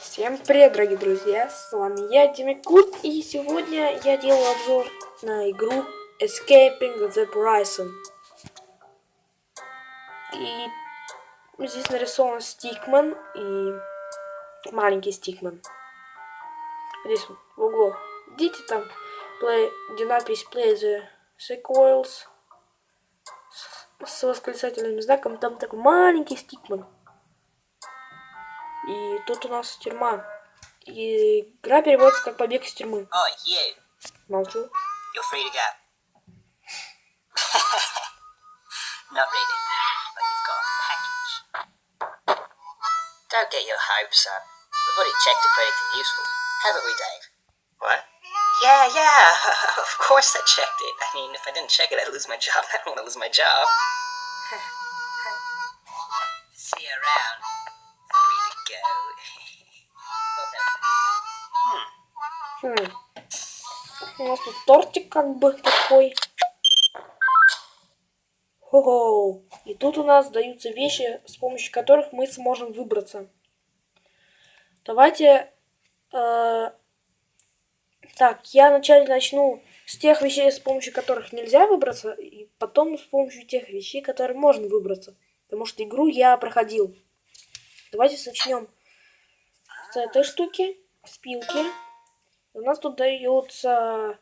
Всем привет, дорогие друзья, с вами я, Демикут, и сегодня я делаю обзор на игру Escaping the Prison. И здесь нарисован Стикман и маленький Стикман. Здесь в углу видите там, где надпись Play the Sequels с восклицательным знаком, там такой маленький Стикман. И тут у нас тюрьма. И игра переводится как побег из тюрьмы. Oh, you. Молчу. You're free to go. Not really, but you've got a package. Don't get your hopes up. We've already checked it for anything useful. Haven't we, Dave? What? Yeah. Of course I checked it. I mean, if I didn't check it, I'd lose my job. I don't want to lose my job. See you around. Free to go. У нас тут тортик как бы такой. Хо-хо. И тут у нас даются вещи, с помощью которых мы сможем выбраться. Давайте... Так, я вначале начну с тех вещей, с помощью которых нельзя выбраться, и потом с помощью тех вещей, которые можно выбраться. Потому что игру я проходил. Давайте начнем с этой штуки, с пилки. У нас тут дается,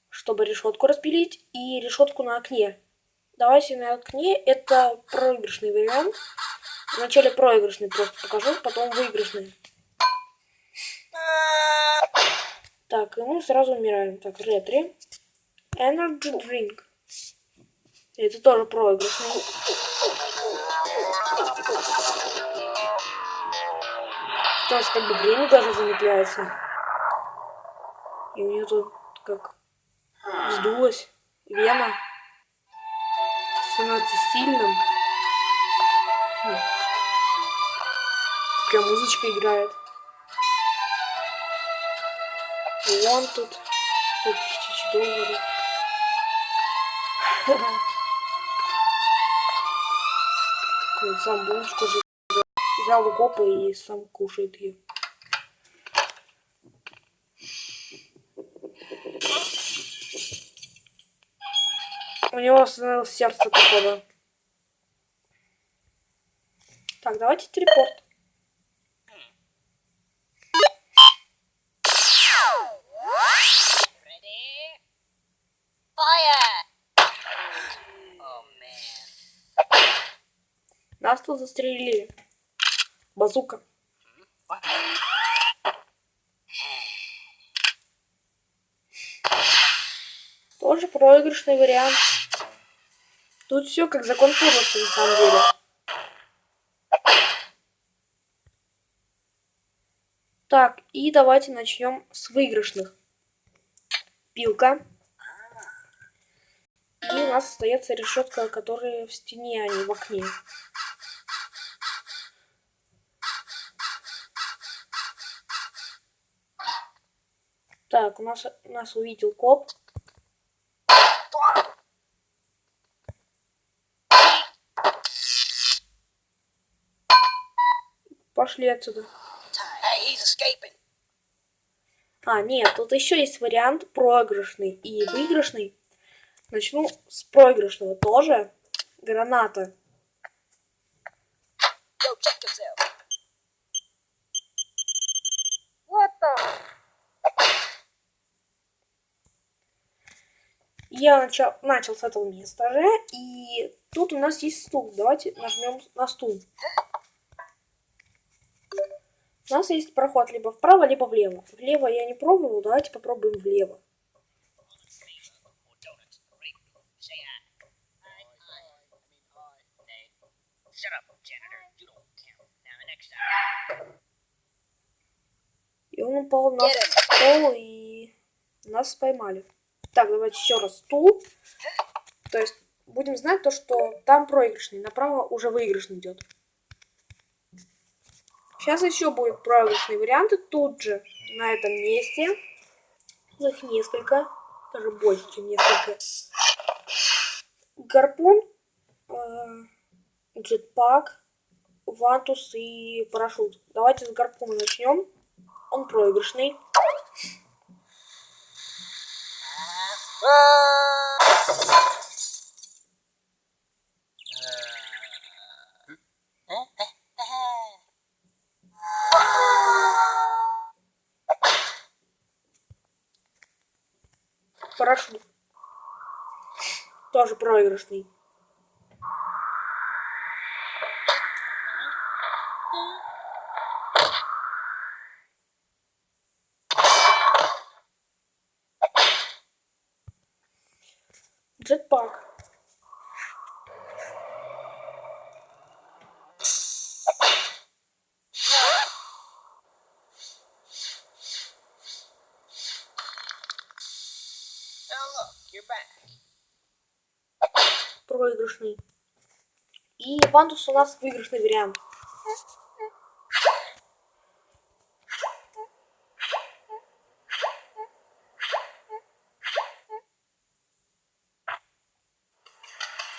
чтобы решетку распилить, и решетку на окне. Давайте на окне, это проигрышный вариант. Вначале проигрышный просто покажу, потом выигрышный. Так, и мы сразу умираем. Так, ретри. Energy drink. Это тоже проигрышный. У нас как бы время даже замедляется. И у нее тут как вздулась вена. Становится сильным. Такая музычка играет. Вон тут 100 тысяч долларов. Какой сам булочку же взял у копа и сам кушает ее. У него остановилось сердце, походу. Так, давайте телепорт. Нас тут застрелили. Базука. Тоже проигрышный вариант. Тут все как закон подлости на самом деле. Так, и давайте начнем с выигрышных. Пилка. И у нас остается решетка, которая в стене, а не в окне. Так, у нас увидел коп. Пошли отсюда. А, нет, тут еще есть вариант проигрышный и выигрышный. Начну с проигрышного тоже. Граната. Я начал с этого места же, и тут у нас есть стул. Давайте нажмем на стул. У нас есть проход либо вправо, либо влево. Влево я не пробовал, давайте попробуем влево. И он упал на стол, и нас поймали. Так, давайте еще раз стул. То есть будем знать то, что там проигрышный, направо уже выигрышный идет. Сейчас еще будут проигрышные варианты тут же, на этом месте. Их несколько, даже больше, чем несколько. Гарпун, джетпак, вантус и парашют. Давайте с гарпуна начнем. Он проигрышный. Парашют. Тоже проигрышный. Джетпак. Проигрышный. И пандус у нас выигрышный вариант.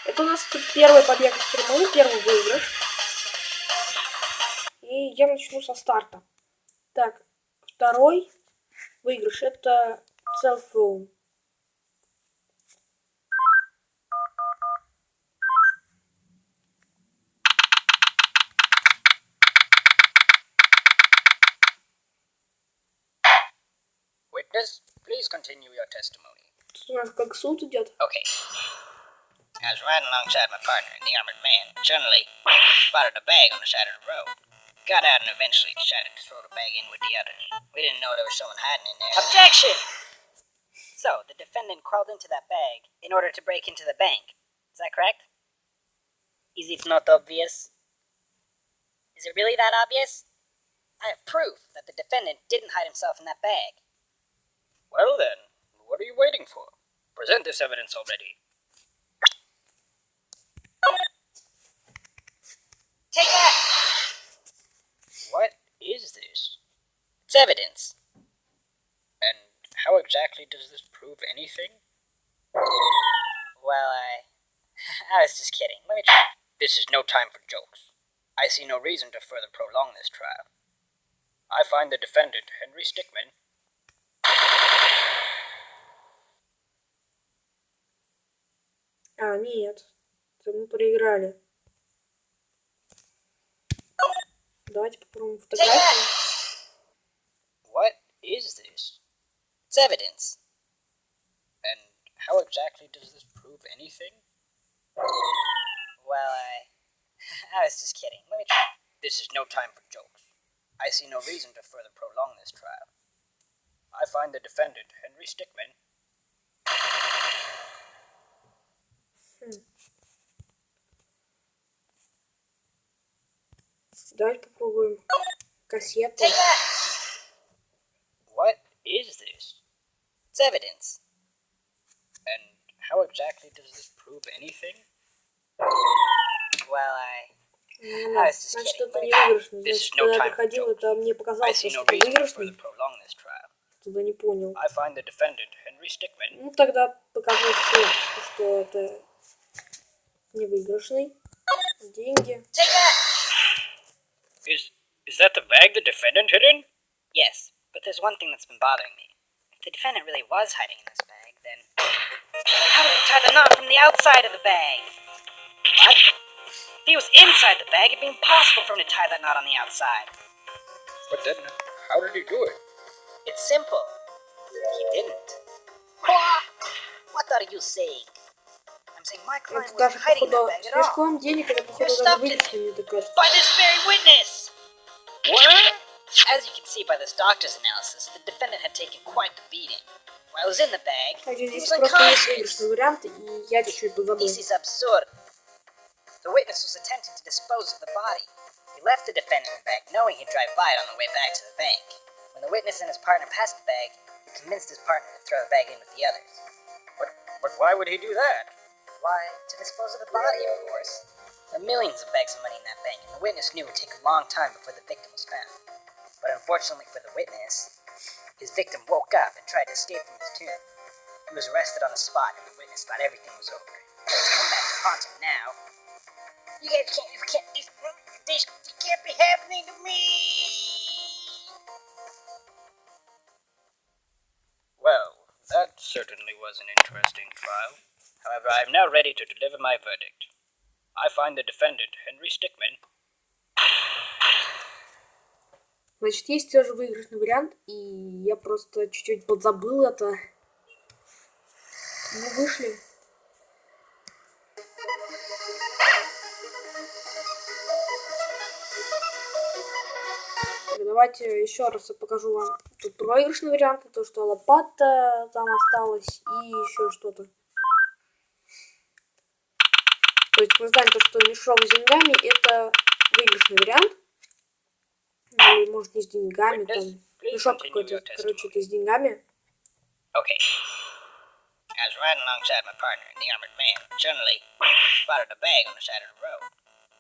Это у нас первый побег из тюрьмы, первый выигрыш. И я начну со старта. Так, второй выигрыш это cellphone. Witness, please continue your testimony. Тут у нас как суд идет. Okay. I was riding alongside my partner in the armored van. Suddenly, spotted a bag on the side of the road. Got out and eventually decided to throw the bag in with the others. We didn't know there was someone hiding in there. Objection! So, the defendant crawled into that bag in order to break into the bank. Is that correct? Is it not obvious? Is it really that obvious? I have proof that the defendant didn't hide himself in that bag. Well then, what are you waiting for? Present this evidence already. Take that! What is this? It's evidence. And how exactly does this prove anything? Well, I was just kidding. Let me try. This is no time for jokes. I see no reason to further prolong this trial. I find the defendant, Henry Stickmin. А, нет. Это мы проиграли. Давайте попробуем фотографию. What is this? It's evidence. And how exactly does this prove anything? Well, I was just kidding. Let me try. This is no time for jokes. I see no reason to further prolong this trial. I find the defendant, Henry Stickmin. Давайте попробуем кассету. What is this? It's evidence. And how exactly does this prove anything? Well, I was just Значит, kidding. это не выигрышный. This is Значит, no когда я time for проходил, jokes. это мне I показалось, see что no это reason to выигрышный. further prolong this trial. Тогда не понял. I find the defendant, Henry Stickmin. Ну, тогда показывает все, что это не выигрышный. Деньги. Is that the bag the defendant hid in? Yes, but there's one thing that's been bothering me. If the defendant really was hiding in this bag, then how did he tie the knot from the outside of the bag? What? If he was inside the bag, it'd be impossible for him to tie that knot on the outside. But then, how did he do it? It's simple. He didn't. What are you saying? I'm saying my client Это wasn't даже, hiding in that походу, bag at слишком all. вам денег, это, You're походу, даже stuffed выигрышный, мне так кажется. by this very witness. What? As you can see by this doctor's analysis, the defendant had taken quite the beating. While he was in the bag, Кстати, he здесь was просто есть unconscious. выигрышный вариант, и я чуть-чуть позабыл. This is absurd. The witness was attempting to dispose of the body. He left the defendant in the bag, knowing he'd drive by it on the way back to the bank. When the witness and his partner passed the bag, he convinced his partner to throw the bag in with the others. But why would he do that? Why, to dispose of the body, of course. There are millions of bags of money in that bank, and the witness knew it would take a long time before the victim was found. But unfortunately for the witness, his victim woke up and tried to escape from his tomb. He was arrested on the spot, and the witness thought everything was over. It's come back to haunt him now. You guys can't, this can't be happening to me! certainly was an interesting trial. However, I am now ready to deliver my verdict. I find the defendant, Henry Stickmin. Значит, есть тоже выигрышный вариант, и я просто чуть-чуть подзабыл это. Мы вышли. Давайте еще раз я покажу вам тут проигрышный вариант, то что лопата там осталась и еще что-то. То есть мы знаем то, что мешок с деньгами это выигрышный вариант. Или может не с деньгами, там мешок какой-то, короче, это с деньгами. Okay. I was riding alongside my partner in the armored van. Suddenly, spotted a bag on the side of the road.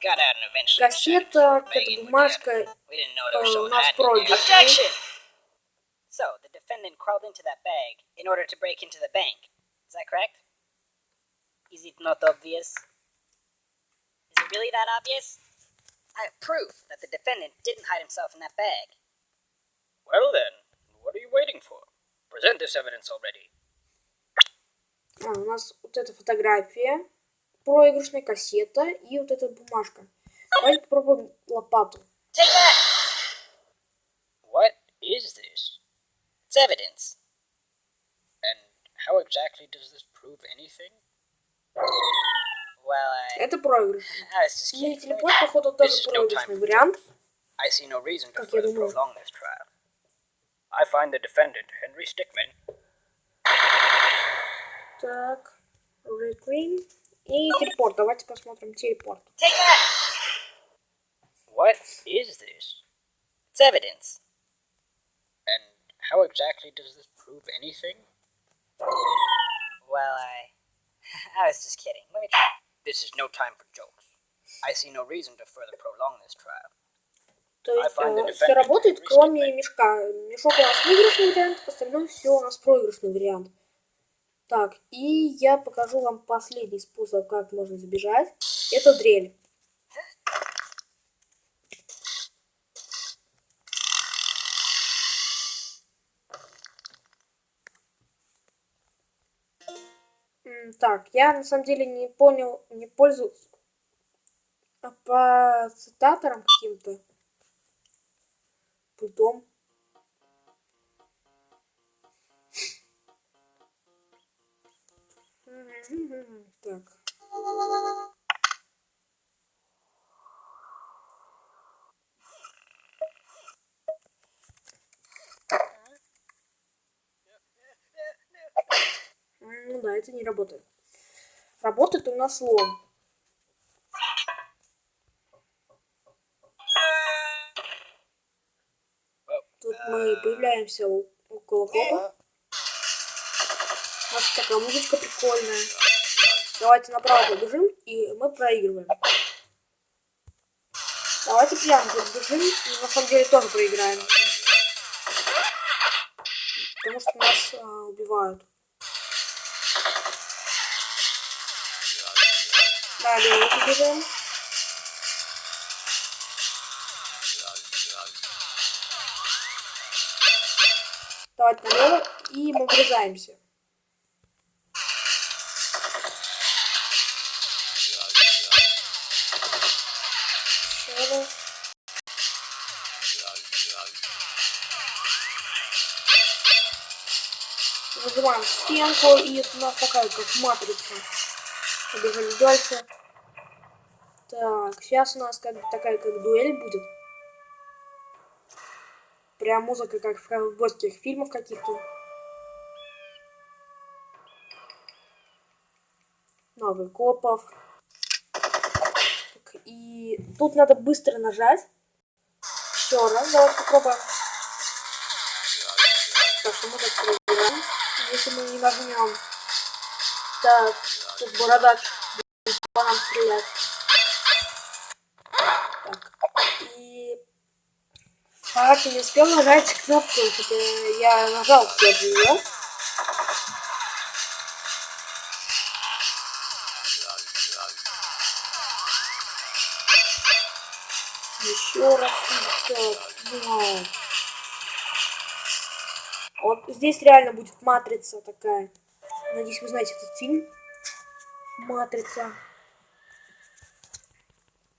Got out and eventually Кассета, какая-то бумажка, у нас проигрышная. So, the defendant crawled into that bag in order to break into the bank. Is that correct? Is it not obvious? Is it really that obvious? I have proof that the defendant didn't hide himself in that bag. Well then, what are you waiting for? Present this evidence already. У нас вот эта фотография, проигрышная кассета и вот эта бумажка. Давайте попробуем лопату. Take that! What is this? It's evidence. And how exactly does this prove anything? Well, Это проигрышный. I was just И kidding. телепорт, походу, тоже проигрышный вариант. I see no reason to Как я further думаю. prolong this trial. I find the defendant, Henry Stickmin. Так, Red Green и телепорт. Давайте посмотрим телепорт. Take that! What is this? It's evidence. And how exactly does this prove anything? Well, I was just kidding. Let me try. This is no time for jokes. I see no reason to further prolong this trial. То есть все работает, кроме мешка. Мешок у нас выигрышный вариант, остальное все у нас проигрышный вариант. Так, и я покажу вам последний способ, как можно сбежать. Это дрель. Так, я на самом деле не понял, не пользуюсь по цитаторам каким-то пультом. Так. Ну да, это не работает. Работает у нас лом. Тут мы появляемся около копа. У нас такая музычка прикольная. Давайте направо побежим, и мы проигрываем. Давайте прямо побежим, и на самом деле тоже проиграем. Потому что нас убивают. Далее побежим. Давайте налево, и мы врезаемся. Еще раз. Нажимаем стенку, и у нас такая как матрица. Побежали дальше. Так, сейчас у нас как бы такая как дуэль будет. Прям музыка как в ковбойских фильмах каких-то. Много копов. Так, и тут надо быстро нажать. Еще раз, давайте попробуем. Так, что мы так проиграем. Если мы не нажмем. Так, тут бородач будет по нам стрелять. Так, и... Так, не успел нажать кнопку, хотя я нажал все же ее. Еще раз. Так, Вот здесь реально будет матрица такая. Надеюсь, вы знаете этот фильм. Матрица.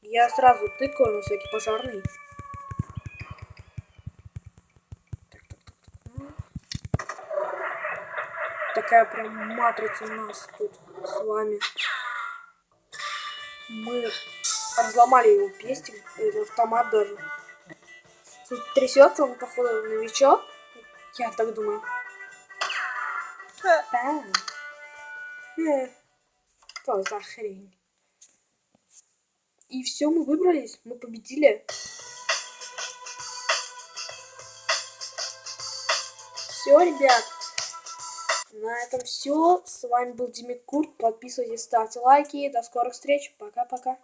Я сразу тыкаю на всякий пожарный. Такая прям матрица у нас тут с вами. Мы разломали его пестик, это автомат даже. Тут трясется он, походу, новичок. Я так думаю. Что за хрень? И все, мы выбрались, мы победили. Все, ребят. На этом все. С вами был Димит Курт. Подписывайтесь, ставьте лайки. До скорых встреч. Пока-пока.